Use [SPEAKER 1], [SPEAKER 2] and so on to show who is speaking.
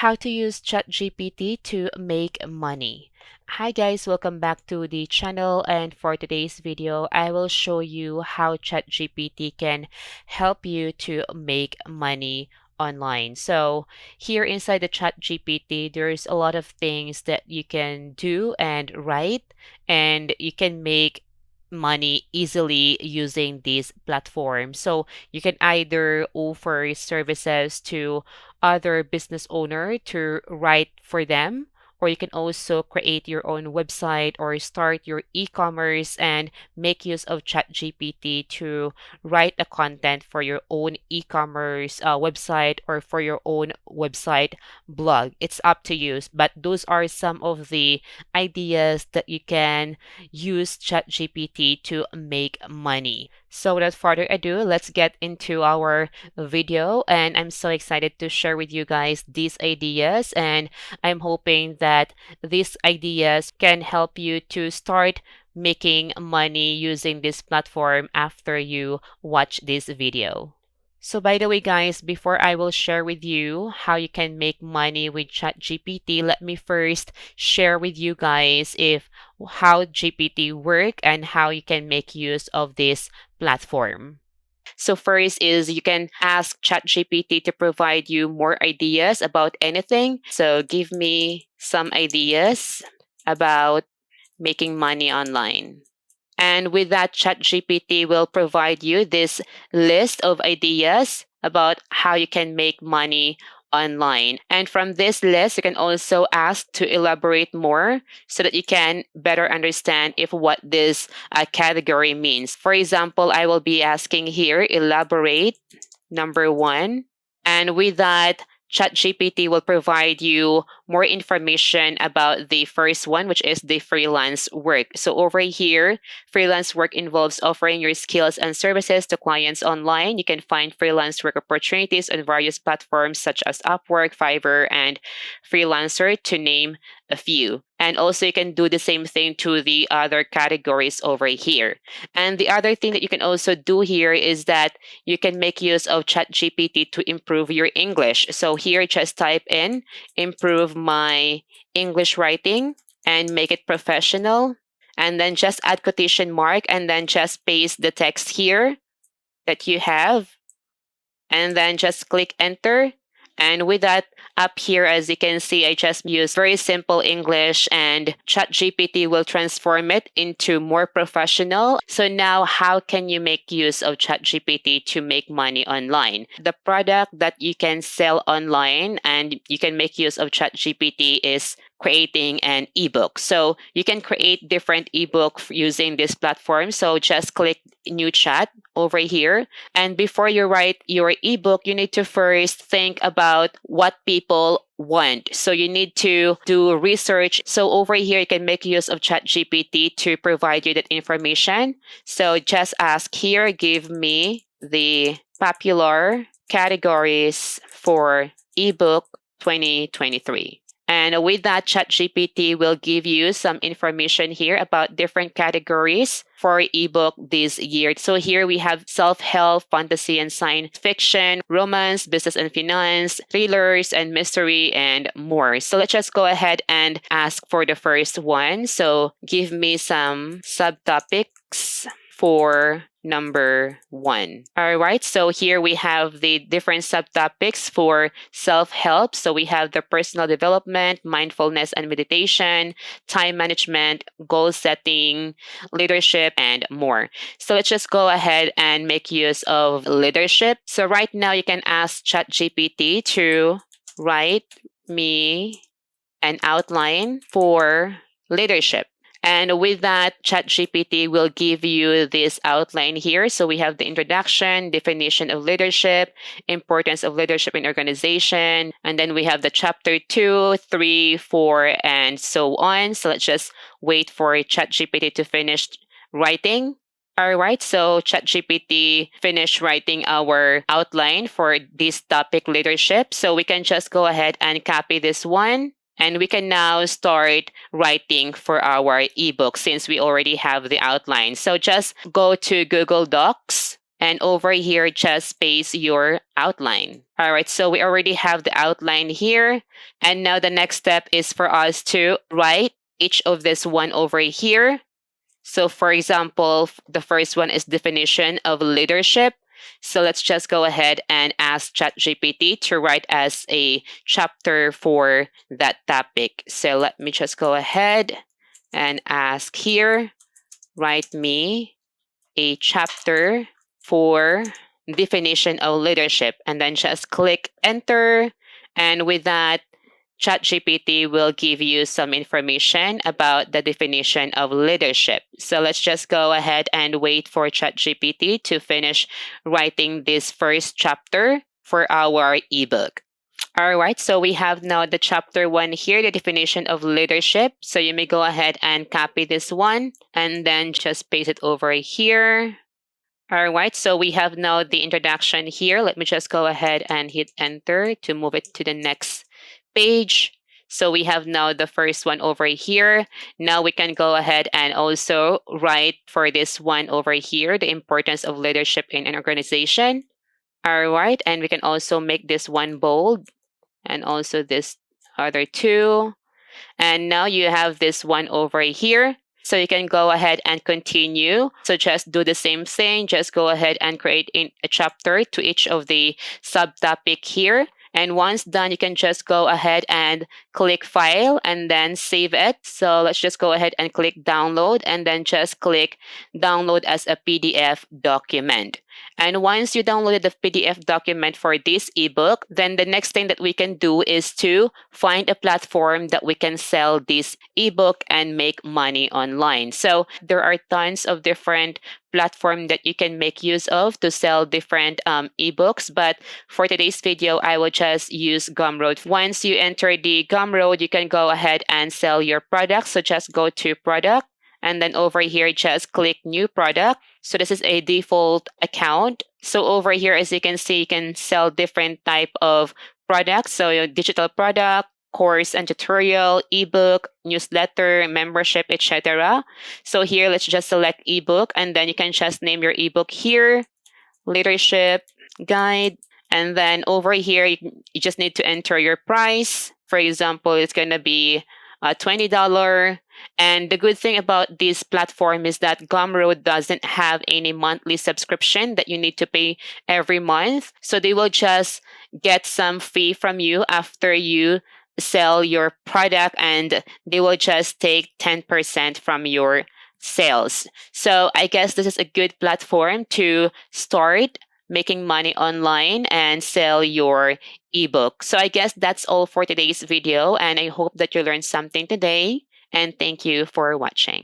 [SPEAKER 1] how to use ChatGPT to make money. Hi guys, welcome back to the channel, and for today's video, I will show you how ChatGPT can help you to make money online. So here inside the ChatGPT, there's a lot of things that you can do and write, and you can make money easily using this platform. So you can either offer services to other business owner to write for them, or you can also create your own website or start your e-commerce and make use of ChatGPT to write a content for your own e-commerce website or for your own website blog. It's up to you, but those are some of the ideas that you can use ChatGPT to make money. So without further ado, let's get into our video, and I'm so excited to share with you guys these ideas, and I'm hoping that these ideas can help you to start making money using this platform after you watch this video. So by the way, guys, before I will share with you how you can make money with ChatGPT, let me first share with you guys if how GPT work and how you can make use of this platform. So first is you can ask ChatGPT to provide you more ideas about anything. So give me some ideas about making money online. And with that, ChatGPT will provide you this list of ideas about how you can make money online. And from this list, you can also ask to elaborate more so that you can better understand if what this category means. For example, I will be asking here, elaborate, number one. And with that, ChatGPT will provide you more information about the first one, which is the freelance work. So over here, freelance work involves offering your skills and services to clients online. You can find freelance work opportunities on various platforms such as Upwork, Fiverr, and Freelancer, to name a few. And also you can do the same thing to the other categories over here. And the other thing that you can also do here is that you can make use of ChatGPT to improve your English. So here, just type in improve my English writing and make it professional. And then just add quotation mark and then just paste the text here that you have. And then just click enter. And with that, up here, as you can see, I just use very simple English, and ChatGPT will transform it into more professional. So now, how can you make use of ChatGPT to make money online? The product that you can sell online and you can make use of ChatGPT is creating an ebook. So you can create different ebook using this platform. So just click new chat over here. And before you write your ebook, you need to first think about what people want. So you need to do research. So over here, you can make use of ChatGPT to provide you that information. So just ask here, give me the popular categories for ebook 2023. And with that, ChatGPT will give you some information here about different categories for ebook this year. So here we have self-help, fantasy and science fiction, romance, business and finance, thrillers and mystery, and more. So let's just go ahead and ask for the first one. So give me some subtopics for number one. All right, so here we have the different subtopics for self-help. So we have the personal development, mindfulness and meditation, time management, goal setting, leadership, and more. So let's just go ahead and make use of leadership. So right now you can ask ChatGPT to write me an outline for leadership. And with that, ChatGPT will give you this outline here. So we have the introduction, definition of leadership, importance of leadership in organization, and then we have the chapter 2, 3, 4, and so on. So let's just wait for ChatGPT to finish writing. All right, so ChatGPT finished writing our outline for this topic, leadership. So we can just go ahead and copy this one. And we can now start writing for our ebook since we already have the outline. So just go to Google Docs And over here, just paste your outline. All right, so we already have the outline here. And now the next step is for us to write each of this one over here. So for example, the first one is definition of leadership. So let's just go ahead and ask ChatGPT to write as a chapter for that topic. So let me just go ahead and ask here, write me a chapter for definition of leadership, and then just click enter. And with that, ChatGPT will give you some information about the definition of leadership. So let's just go ahead and wait for ChatGPT to finish writing this first chapter for our ebook. All right, so we have now the chapter 1 here, the definition of leadership. So you may go ahead and copy this one and then just paste it over here. All right, so we have now the introduction here. Let me just go ahead and hit enter to move it to the next page. So we have now the first one over here. Now we can go ahead and also write for this one over here, the importance of leadership in an organization. All right, and we can also make this one bold and also this other two. And now you have this one over here. So you can go ahead and continue. So just do the same thing. Just go ahead and create a chapter to each of the subtopic here. And once done, you can just go ahead and click file and then save it. So let's just go ahead and click download and then just click download as a PDF document. And once you downloaded the PDF document for this ebook, then the next thing that we can do is to find a platform that we can sell this ebook and make money online. So there are tons of different platforms that you can make use of to sell different ebooks. But for today's video, I will just use Gumroad. Once you enter the Gumroad, you can go ahead and sell your product. So just go to product. And then over here, just click new product. So this is a default account. So over here, as you can see, you can sell different type of products. So your digital product, course and tutorial, ebook, newsletter, membership, etc. So here, let's just select ebook, and then you can just name your ebook here, leadership guide. And then over here, you just need to enter your price. For example, it's going to be $20. And the good thing about this platform is that Gumroad doesn't have any monthly subscription that you need to pay every month. So they will just get some fee from you after you sell your product, and they will just take 10% from your sales. So I guess this is a good platform to start making money online and sell your ebook. So I guess that's all for today's video, and I hope that you learned something today. And thank you for watching.